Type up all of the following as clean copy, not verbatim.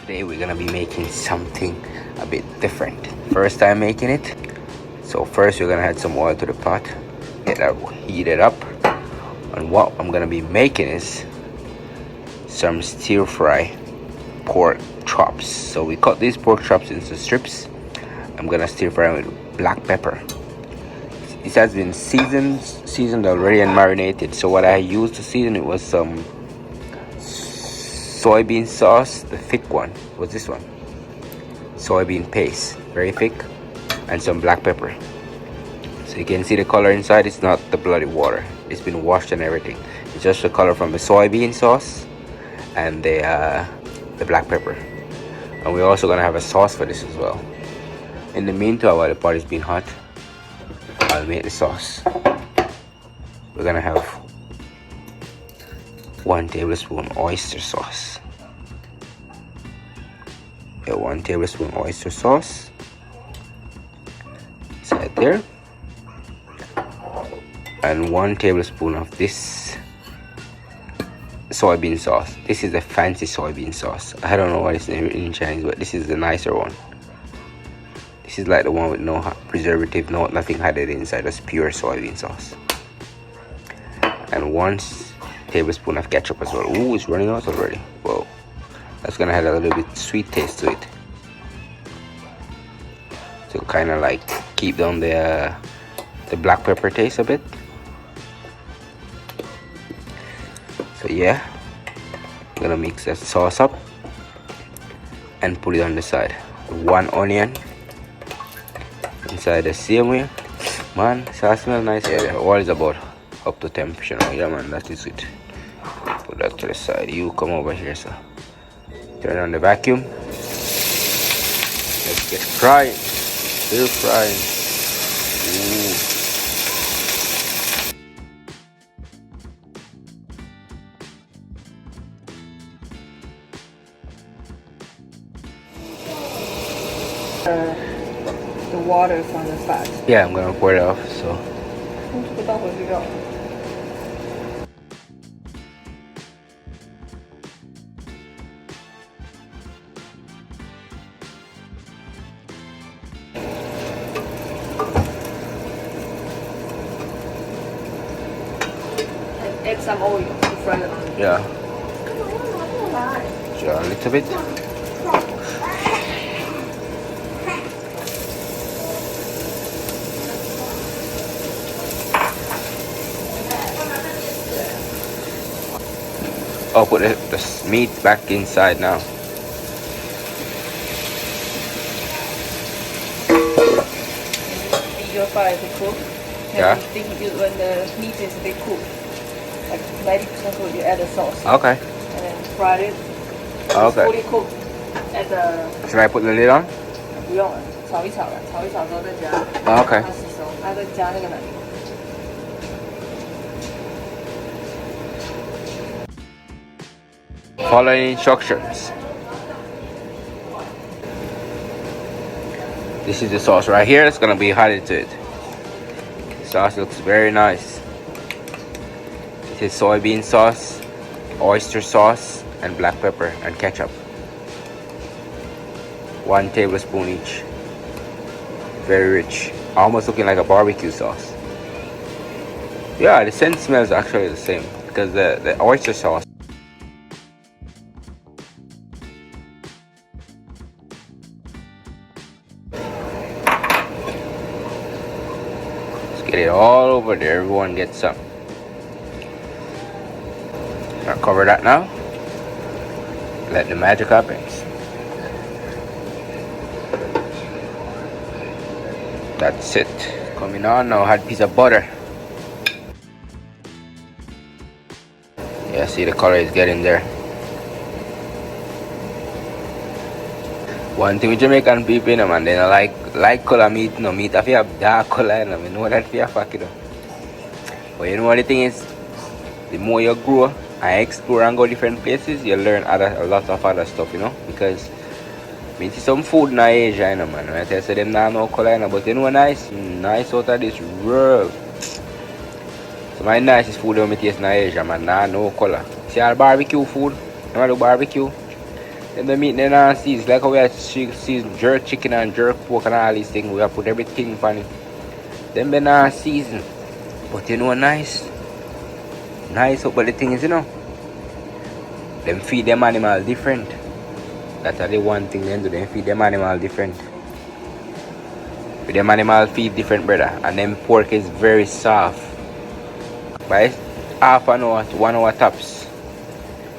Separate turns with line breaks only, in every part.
Today we're gonna be making something a bit different. First time making it. So first we're gonna add some oil to the pot, get that heated up. And what I'm gonna be making is some stir fry pork chops. So we cut these pork chops into strips. I'm gonna stir fry with black pepper. This has been seasoned already and marinated. So what I used to season it was some soybean sauce. The thick one was this one, soybean paste, very thick, and some black pepper. So you can see the color inside. It's not the bloody water, it's been washed and everything. It's just the color from the soybean sauce and the black pepper. And we're also gonna have a sauce for this as well. In the meantime, while the pot is being hot, I'll make the sauce. We're gonna have 1 tablespoon oyster sauce. 1 tablespoon oyster sauce. Set there. And 1 tablespoon of this soybean sauce. This is a fancy soybean sauce. I don't know what it's named in Chinese, but this is the nicer one. This is like the one with no preservative, nothing added inside, just pure soybean sauce. And 1 tablespoon of ketchup as well. Ooh, it's running out already. Whoa, that's gonna have a little bit sweet taste to it, to kind of like keep down the black pepper taste a bit. So yeah, I'm gonna mix that sauce up and put it on the side. 1 onion inside the same way. Man, sauce smells nice. Yeah, the oil is about up to temperature now. Yeah man, that is it. Put that to the side. You come over here, sir. Turn on the vacuum. Let's get frying. Still frying. Ooh.
The water from the fat.
Yeah, I'm gonna pour it off. So.
Add some oil to fry the onion.
Yeah. Just a little bit. I'll put the meat back inside now.
Your fire to cook.
Yeah.
When the meat is a bit cooked, like 90% cooked, you add the sauce.
Okay.
And then fry it.
Okay.
Fully cooked. Add the.
Should I put the lid on?
不用了，炒一炒了，炒一炒之后再加。
Okay.
它吸收，它再加那个奶油。
Following instructions. This is the sauce right here. It's gonna be added to it. The sauce looks very nice. It is soybean sauce, oyster sauce, and black pepper and ketchup. 1 tablespoon each. Very rich. Almost looking like a barbecue sauce. Yeah, the scent smells actually the same because the oyster sauce. Get it all over there. Everyone gets some. I'll cover that now. Let the magic happen. That's it. Coming on now. Add a piece of butter. Yeah, see the color is getting there. One thing with Jamaican people, you know, man, they don't like color meat. No meat, if you have dark color, you know, I know that for a fact, you know. But you know what the thing is, the more you grow and explore and go different places, you learn a lot of other stuff, you know. Because I see some food in Asia, you know, man. I tell you, them not no color, you know, but you know what nice out of this world. So my nicest food I taste in Asia, man, nah, no color. See all barbecue food, you want to do barbecue? Then the meat then I season. Like how we have season jerk chicken and jerk pork and all these things. We have put everything on it. Then we season. But you know nice. Nice, but the thing is, you know, them feed them animal different. That's the one thing they do. Them feed them animal different. With them animal feed different, brother. And them pork is very soft. By half an hour to 1 hour tops.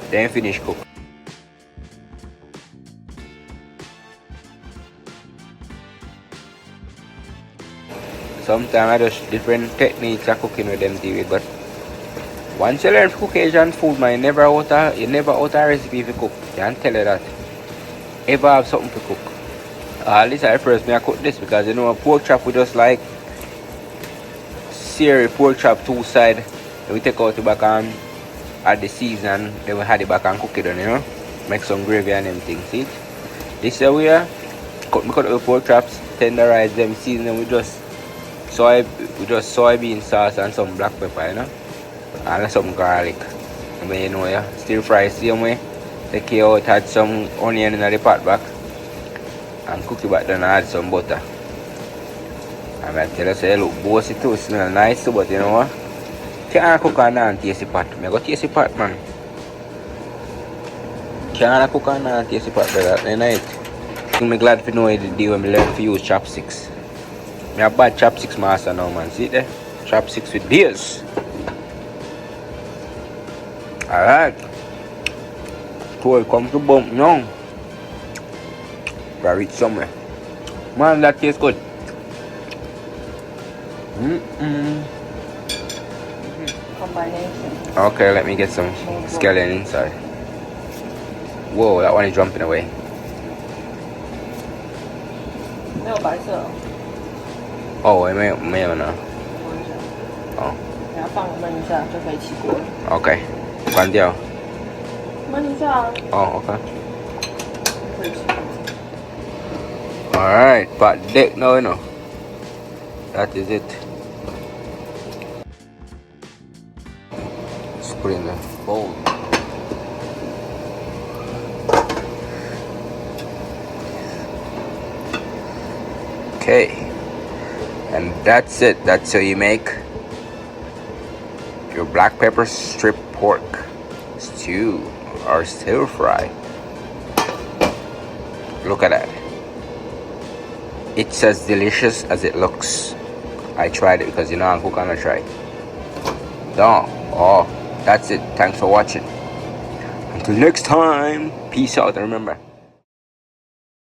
Then finish cook. Sometimes I just different techniques of cooking with them TV, but once you learn to cook Asian food, man, you never out a recipe if you cook. Can't tell you that. Ever have something to cook. This is the first me I cook this because you know a pork chop we just like sear pork chop two side. Then we take out the back and add the season, then we add it back and cook it on, you know. Make some gravy and them things. See it? This is where cut the pork chops, tenderize them, season them with just soybean sauce and some black pepper, you know. And some garlic. I mean, you know, yeah. Stir fry same way. Take it out, add some onion in the pot back. And cook it back then and add some butter. And I tell you, say, look, bossy too, smell nice too, but you know what? Can't cook and taste the pot. I go taste the pot, man. Can't cook and taste the pot, brother. At night. I'm glad to know the day when I learn to use chopsticks. I have bad chopsticks master now, man. See there? Chopsticks with beers. Alright. So it comes to bump now. Gotta reach somewhere. Man, that tastes good.
Combination.
Okay, let me get some scallion inside. Whoa, that one is jumping away.
没有白色哦。
哦，没有呢。
摸一下。
哦。
等下放焖一下就可以起锅了。
OK，关掉。
焖一下啊。
哦 ，OK。
可以起。
Alright, but deck now, you know. That is it. Let's put in the bowl. Okay, and that's it. That's how you make your black pepper strip pork stew or stir fry. Look at that. It's as delicious as it looks. I tried it because you know I'm gonna try. Done. Oh, that's it. Thanks for watching. Until next time. Peace out and remember,